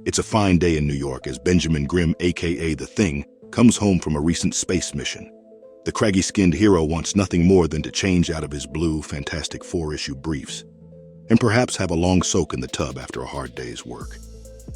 It's a fine day in New York as Benjamin Grimm, aka The Thing, comes home from a recent space mission. The craggy-skinned hero wants nothing more than to change out of his blue Fantastic Four-issue briefs, and perhaps have a long soak in the tub after a hard day's work.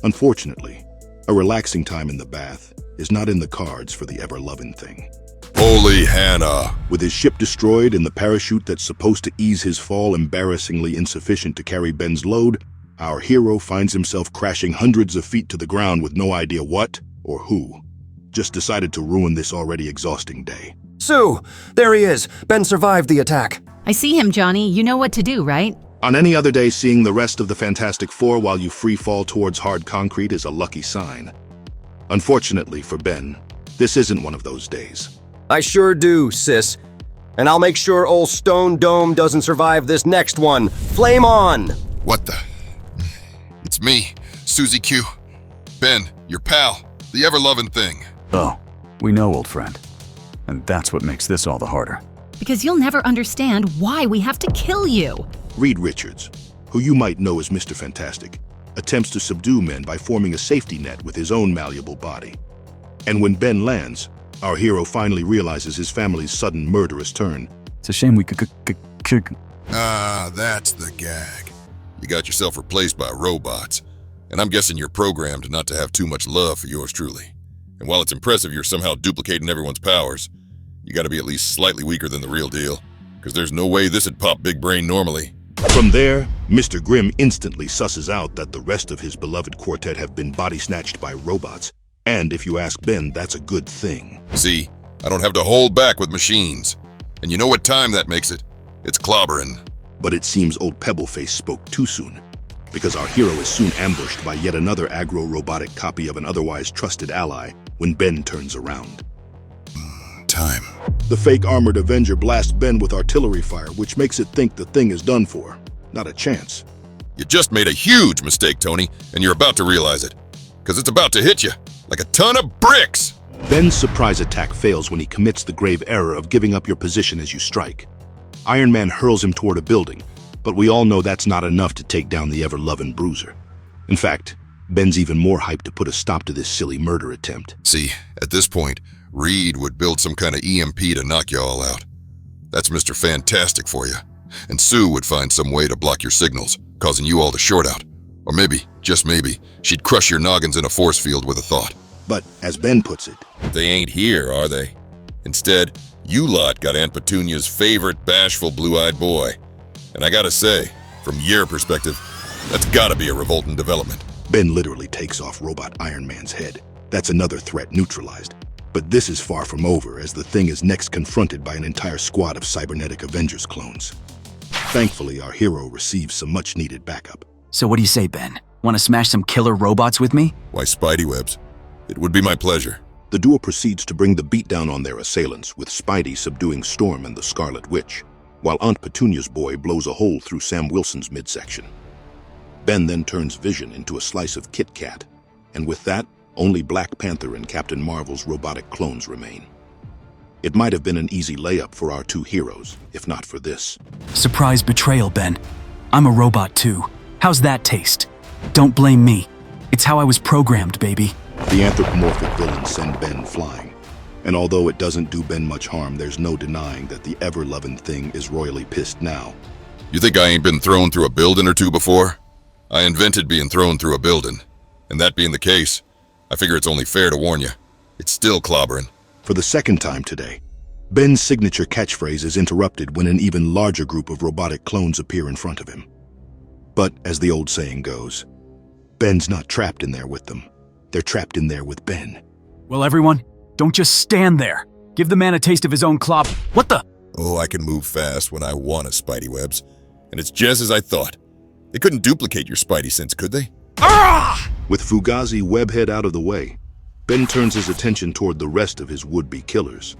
Unfortunately, a relaxing time in the bath is not in the cards for the ever-loving Thing. Holy Hannah! With his ship destroyed and the parachute that's supposed to ease his fall embarrassingly insufficient to carry Ben's load, our hero finds himself crashing hundreds of feet to the ground with no idea what or who. Just decided to ruin this already exhausting day. Sue! There he is! Ben survived the attack. I see him, Johnny. You know what to do, right? On any other day, seeing the rest of the Fantastic Four while you free fall towards hard concrete is a lucky sign. Unfortunately for Ben, this isn't one of those days. I sure do, sis. And I'll make sure old Stone Dome doesn't survive this next one. Flame on! What the? It's me, Susie Q. Ben, your pal, the ever-loving Thing. Oh, we know, old friend. And that's what makes this all the harder. Because you'll never understand why we have to kill you. Reed Richards, who you might know as Mr. Fantastic, attempts to subdue men by forming a safety net with his own malleable body. And when Ben lands, our hero finally realizes his family's sudden murderous turn. It's a shame we could. Ah, that's the gag. You got yourself replaced by robots, and I'm guessing you're programmed not to have too much love for yours truly. And while it's impressive you're somehow duplicating everyone's powers, you gotta be at least slightly weaker than the real deal, because there's no way this'd pop big brain normally. From there, Mr. Grimm instantly susses out that the rest of his beloved quartet have been body-snatched by robots. And if you ask Ben, that's a good thing. See, I don't have to hold back with machines. And you know what time that makes it? It's clobbering. But it seems old Pebbleface spoke too soon, because our hero is soon ambushed by yet another aggro-robotic copy of an otherwise trusted ally when Ben turns around. Time. The fake armored Avenger blasts Ben with artillery fire, which makes it think the Thing is done for. Not a chance. You just made a huge mistake, Tony, and you're about to realize it. Because it's about to hit you, like a ton of bricks! Ben's surprise attack fails when he commits the grave error of giving up your position as you strike. Iron Man hurls him toward a building, but we all know that's not enough to take down the ever-loving Bruiser. In fact, Ben's even more hyped to put a stop to this silly murder attempt. See, at this point, Reed would build some kind of EMP to knock you all out. That's Mr. Fantastic for you. And Sue would find some way to block your signals, causing you all to short out. Or maybe, just maybe, she'd crush your noggins in a force field with a thought. But, as Ben puts it, they ain't here, are they? Instead, you lot got Aunt Petunia's favorite bashful blue-eyed boy. And I gotta say, from your perspective, that's gotta be a revolting development. Ben literally takes off Robot Iron Man's head. That's another threat neutralized. But this is far from over, as the Thing is next confronted by an entire squad of cybernetic Avengers clones. Thankfully, our hero receives some much-needed backup. So what do you say, Ben? Want to smash some killer robots with me? Why, Spidey webs. It would be my pleasure. The duo proceeds to bring the beatdown on their assailants, with Spidey subduing Storm and the Scarlet Witch, while Aunt Petunia's boy blows a hole through Sam Wilson's midsection. Ben then turns Vision into a slice of Kit Kat, and with that, only Black Panther and Captain Marvel's robotic clones remain. It might have been an easy layup for our two heroes, if not for this. Surprise betrayal, Ben. I'm a robot too. How's that taste? Don't blame me. It's how I was programmed, baby. The anthropomorphic villains send Ben flying, and although it doesn't do Ben much harm, there's no denying that the ever-loving Thing is royally pissed now. You think I ain't been thrown through a building or two before? I invented being thrown through a building, and that being the case, I figure it's only fair to warn you. It's still clobbering. For the second time today, Ben's signature catchphrase is interrupted when an even larger group of robotic clones appear in front of him. But, as the old saying goes, Ben's not trapped in there with them. They're trapped in there with Ben. Well, everyone, don't just stand there. Give the man a taste of his own clop. What the? Oh, I can move fast when I want to, Spidey webs. And it's just as I thought. They couldn't duplicate your Spidey sense, could they? Ah! With Fugazi webhead out of the way, Ben turns his attention toward the rest of his would-be killers.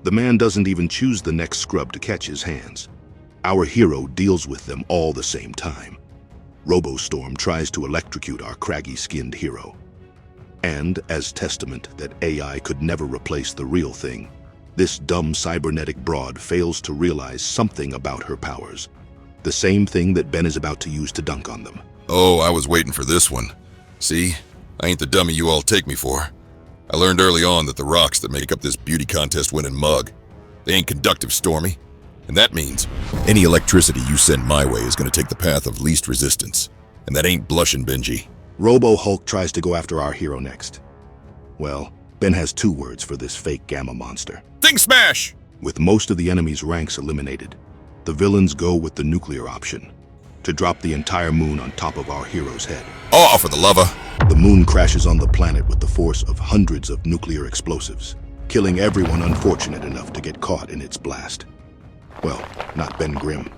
The man doesn't even choose the next scrub to catch his hands. Our hero deals with them all the same time. RoboStorm tries to electrocute our craggy-skinned hero. And, as testament that AI could never replace the real Thing, this dumb cybernetic broad fails to realize something about her powers. The same thing that Ben is about to use to dunk on them. Oh, I was waiting for this one. See? I ain't the dummy you all take me for. I learned early on that the rocks that make up this beauty contest winning mug, they ain't conductive, Stormy. And that means any electricity you send my way is gonna take the path of least resistance. And that ain't blushing, Benji. Robo-Hulk tries to go after our hero next. Well, Ben has 2 words for this fake gamma monster. Thing smash! With most of the enemy's ranks eliminated, the villains go with the nuclear option, to drop the entire moon on top of our hero's head. Oh, for the lava! The moon crashes on the planet with the force of hundreds of nuclear explosives, killing everyone unfortunate enough to get caught in its blast. Well, not Ben Grimm.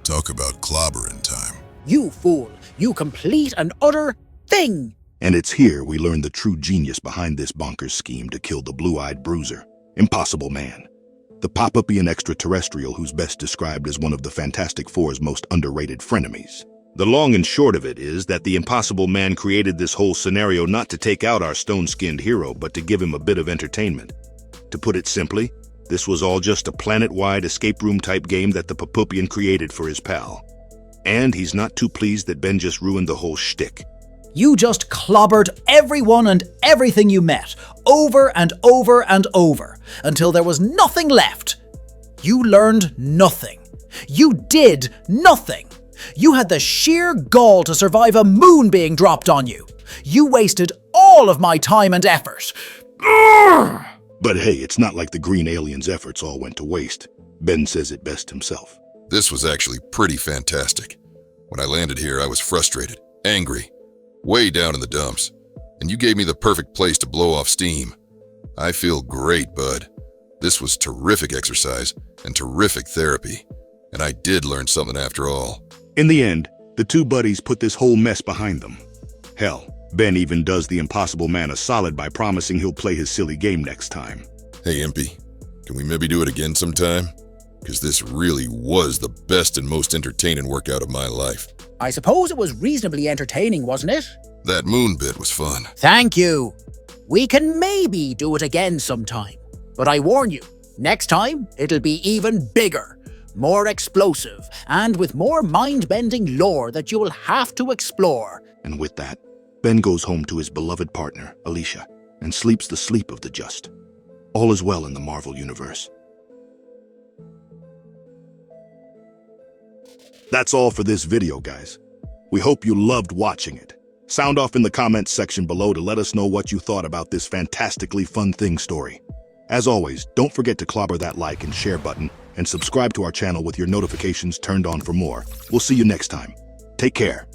Talk about clobbering time. You fool! You complete and utter thing! And it's here we learn the true genius behind this bonkers scheme to kill the blue-eyed bruiser, Impossible Man, the pop-upian extraterrestrial who's best described as one of the Fantastic Four's most underrated frenemies. The long and short of it is that the Impossible Man created this whole scenario not to take out our stone-skinned hero, but to give him a bit of entertainment. To put it simply, this was all just a planet-wide escape room-type game that the Papupian created for his pal. And he's not too pleased that Ben just ruined the whole shtick. You just clobbered everyone and everything you met, over and over and over, until there was nothing left. You learned nothing. You did nothing. You had the sheer gall to survive a moon being dropped on you. You wasted all of my time and effort. Urgh! But hey, it's not like the green alien's efforts all went to waste. Ben says it best himself. This was actually pretty fantastic. When I landed here, I was frustrated, angry, way down in the dumps, and you gave me the perfect place to blow off steam. I feel great, bud. This was terrific exercise and terrific therapy, and I did learn something after all. In the end, the 2 buddies put this whole mess behind them. Hell, Ben even does the Impossible Man a solid by promising he'll play his silly game next time. Hey, Impy, can we maybe do it again sometime? Because this really was the best and most entertaining workout of my life. I suppose it was reasonably entertaining, wasn't it? That moon bit was fun. Thank you. We can maybe do it again sometime. But I warn you, next time it'll be even bigger, more explosive, and with more mind-bending lore that you will have to explore. And with that, Ben goes home to his beloved partner, Alicia, and sleeps the sleep of the just. All is well in the Marvel Universe. That's all for this video, guys. We hope you loved watching it. Sound off in the comments section below to let us know what you thought about this fantastically fun thing story. As always, don't forget to clobber that like and share button and subscribe to our channel with your notifications turned on for more. We'll see you next time. Take care.